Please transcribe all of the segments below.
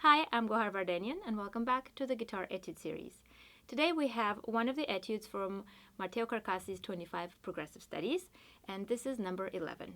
Hi, I'm Gohar Vardanyan and welcome back to the Guitar Etude series. Today we have one of the etudes from Matteo Carcassi's 25 Progressive Studies, and this is number 11.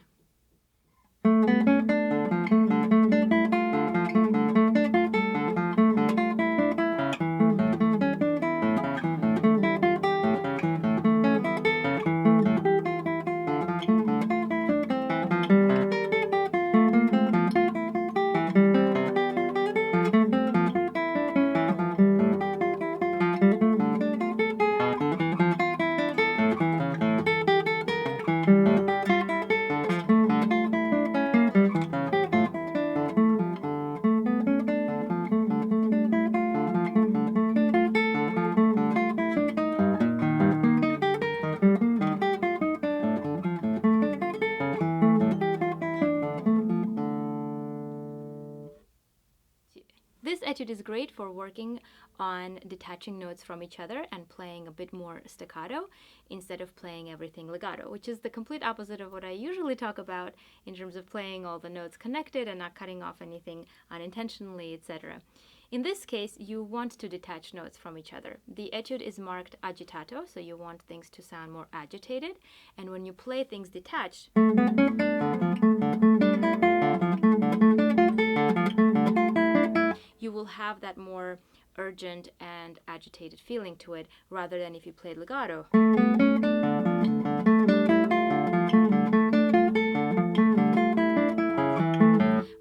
This etude is great for working on detaching notes from each other and playing a bit more staccato instead of playing everything legato, which is the complete opposite of what I usually talk about in terms of playing all the notes connected and not cutting off anything unintentionally, etc. In this case, you want to detach notes from each other. The etude is marked agitato, so you want things to sound more agitated, and when you play things detached, you will have that more urgent and agitated feeling to it rather than if you played legato.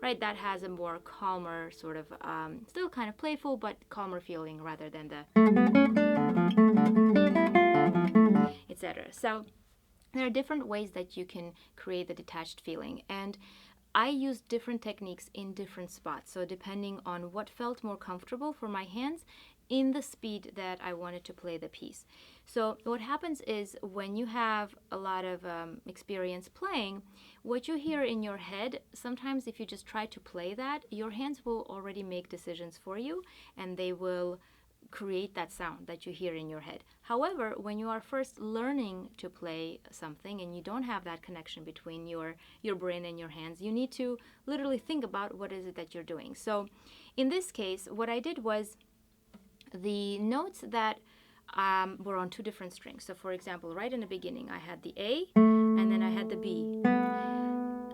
Right, that has a more calmer sort of, still kind of playful, but calmer feeling rather than the etc. So there are different ways that you can create the detached feeling, and I used different techniques in different spots. So depending on what felt more comfortable for my hands in the speed that I wanted to play the piece. So what happens is when you have a lot of experience playing, what you hear in your head, sometimes if you just try to play that, your hands will already make decisions for you and they will create that sound that you hear in your head. However, when you are first learning to play something and you don't have that connection between your brain and your hands, you need to literally think about what is it that you're doing. So in this case, what I did was the notes that were on two different strings. So for example, right in the beginning, I had the A and then I had the B.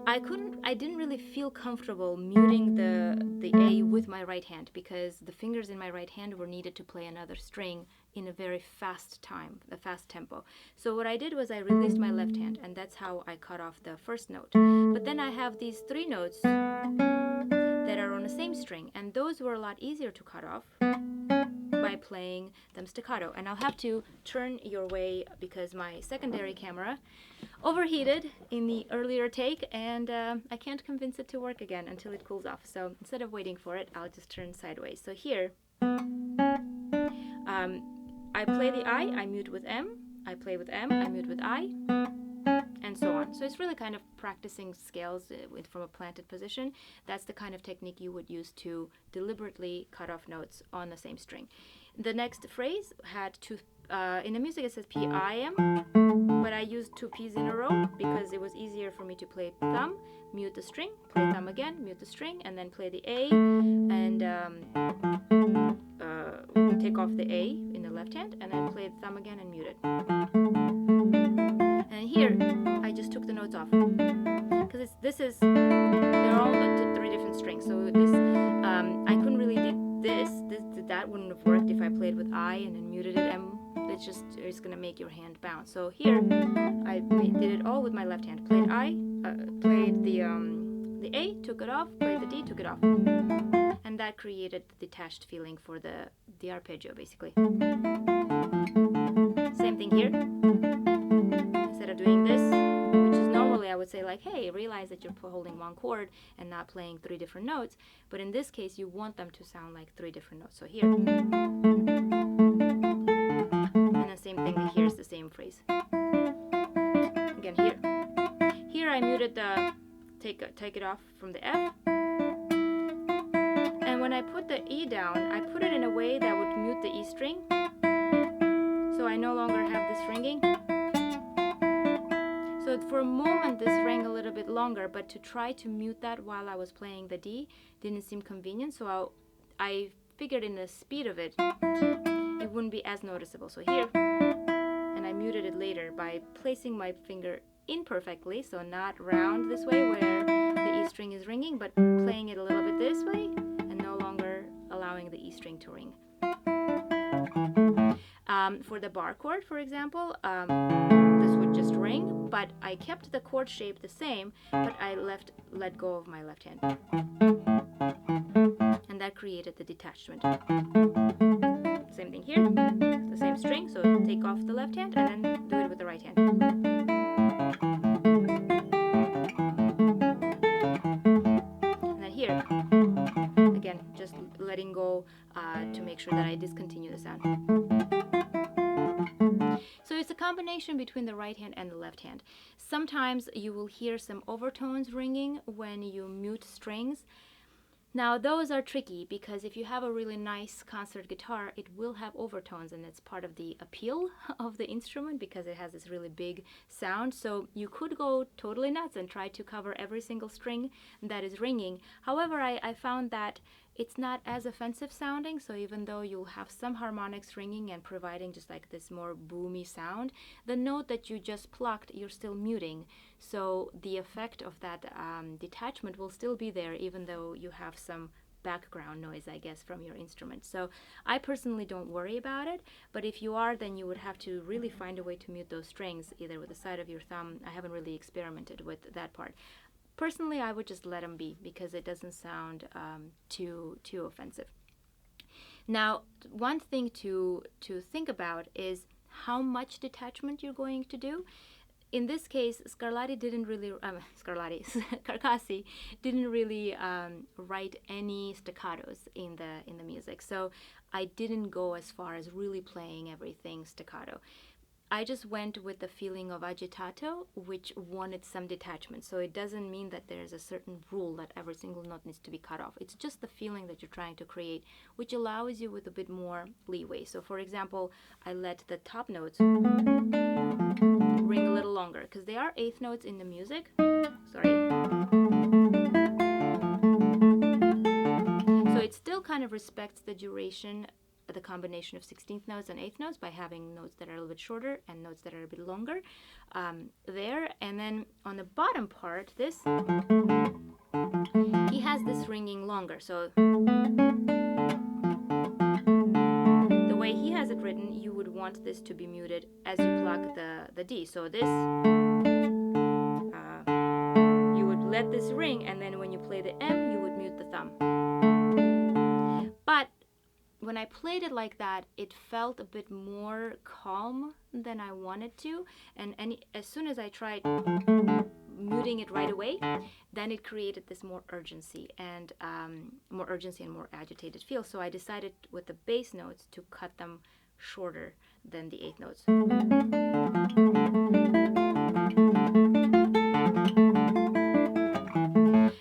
I didn't really feel comfortable muting the A with my right hand because the fingers in my right hand were needed to play another string in a very fast time, a fast tempo. So what I did was I released my left hand, and that's how I cut off the first note. But then I have these three notes that are on the same string, and those were a lot easier to cut off by playing them staccato. And I'll have to turn your way because my secondary camera overheated in the earlier take, and I can't convince it to work again until it cools off. So instead of waiting for it, I'll just turn sideways. So here, I play the I mute with M, I play with M, I mute with I, and so on. So it's really kind of practicing scales from a planted position. That's the kind of technique you would use to deliberately cut off notes on the same string. The next phrase had two, in the music it says P-I-M, but I used two P's in a row because it was easier for me to play thumb, mute the string, play thumb again, mute the string, and then play the A, and take off the A in the left hand, and then play the thumb again and mute it. And here, I just took the notes off because they're all the three different strings. So this, I couldn't really do that wouldn't have worked if I played with I and then muted it M. It's gonna make your hand bounce. So here, I did it all with my left hand. Played I, played the A, took it off, played the D, took it off. And that created the detached feeling for the arpeggio, basically. Same thing here. Instead of doing this, which is normally I would say like, hey, realize that you're holding one chord and not playing three different notes. But in this case, you want them to sound like three different notes. So here. And the same thing, here's the same phrase. Again, here. Here I muted the, take it off from the F. And when I put the E down, I put it in a way that would mute the E string. So I no longer have this ringing. So for a moment this rang a little bit longer, but to try to mute that while I was playing the D didn't seem convenient, so I figured in the speed of it, it wouldn't be as noticeable. So here, and I muted it later by placing my finger imperfectly, so not round this way where the E string is ringing, but playing it a little bit this way and no longer allowing the E string to ring. For the bar chord, for example, this would just ring, but I kept the chord shape the same, but I let go of my left hand. And that created the detachment. Same thing here, the same string, so take off the left hand and then do it with the right hand. And then here, again, just letting go to make sure that I discontinue the sound. So it's a combination between the right hand and the left hand. Sometimes you will hear some overtones ringing when you mute strings. Now those are tricky because if you have a really nice concert guitar, it will have overtones, and it's part of the appeal of the instrument because it has this really big sound. So you could go totally nuts and try to cover every single string that is ringing. However, I found that it's not as offensive sounding, so even though you'll have some harmonics ringing and providing just like this more boomy sound, the note that you just plucked, you're still muting. So the effect of that detachment will still be there even though you have some background noise, I guess, from your instrument. So I personally don't worry about it, but if you are, then you would have to really find a way to mute those strings, either with the side of your thumb. I haven't really experimented with that part. Personally, I would just let them be because it doesn't sound too offensive. Now, one thing to think about is how much detachment you're going to do. In this case, Carcassi didn't really write any staccatos in the music, so I didn't go as far as really playing everything staccato. I just went with the feeling of agitato, which wanted some detachment. So it doesn't mean that there's a certain rule that every single note needs to be cut off. It's just the feeling that you're trying to create, which allows you with a bit more leeway. So for example, I let the top notes ring a little longer because they are eighth notes in the music. Sorry. So it still kind of respects the duration, the combination of 16th notes and 8th notes by having notes that are a little bit shorter and notes that are a bit longer there. And then on the bottom part, this, he has this ringing longer. So the way he has it written, you would want this to be muted as you pluck the D. So this, you would let this ring, and then when you play the M, you would mute the thumb. But when I played it like that, it felt a bit more calm than I wanted to, and as soon as I tried muting it right away, then it created this more urgency and more agitated feel. So I decided with the bass notes to cut them shorter than the eighth notes.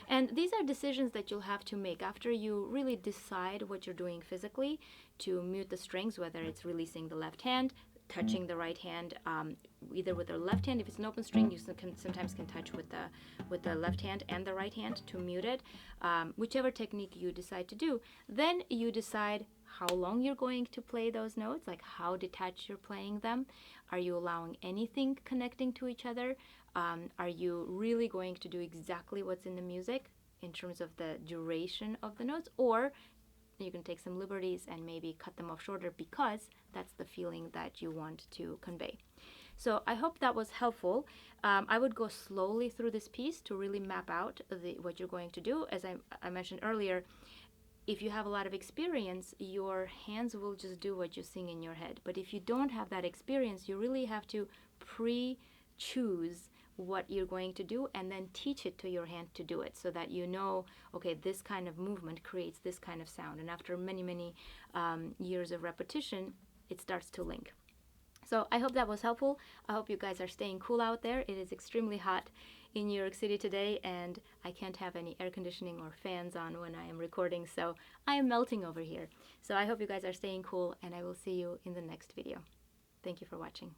And these are decisions that you'll have to make after you really decide what you're doing physically to mute the strings, whether it's releasing the left hand, touching the right hand, either with the left hand. If it's an open string, you sometimes can touch with the left hand and the right hand to mute it. Whichever technique you decide to do, then you decide how long you're going to play those notes, like how detached you're playing them. Are you allowing anything connecting to each other? Are you really going to do exactly what's in the music in terms of the duration of the notes? Or you can take some liberties and maybe cut them off shorter because that's the feeling that you want to convey. So I hope that was helpful. I would go slowly through this piece to really map out what you're going to do. As I mentioned earlier, if you have a lot of experience, your hands will just do what you sing in your head. But if you don't have that experience, you really have to pre-choose what you're going to do and then teach it to your hand to do it so that you know, okay, this kind of movement creates this kind of sound. And after many years of repetition, it starts to link. So I hope that was helpful. I hope you guys are staying cool out there. It is extremely hot in New York City today, and I can't have any air conditioning or fans on when I am recording, so I am melting over here. So I hope you guys are staying cool, and I will see you in the next video. Thank you for watching.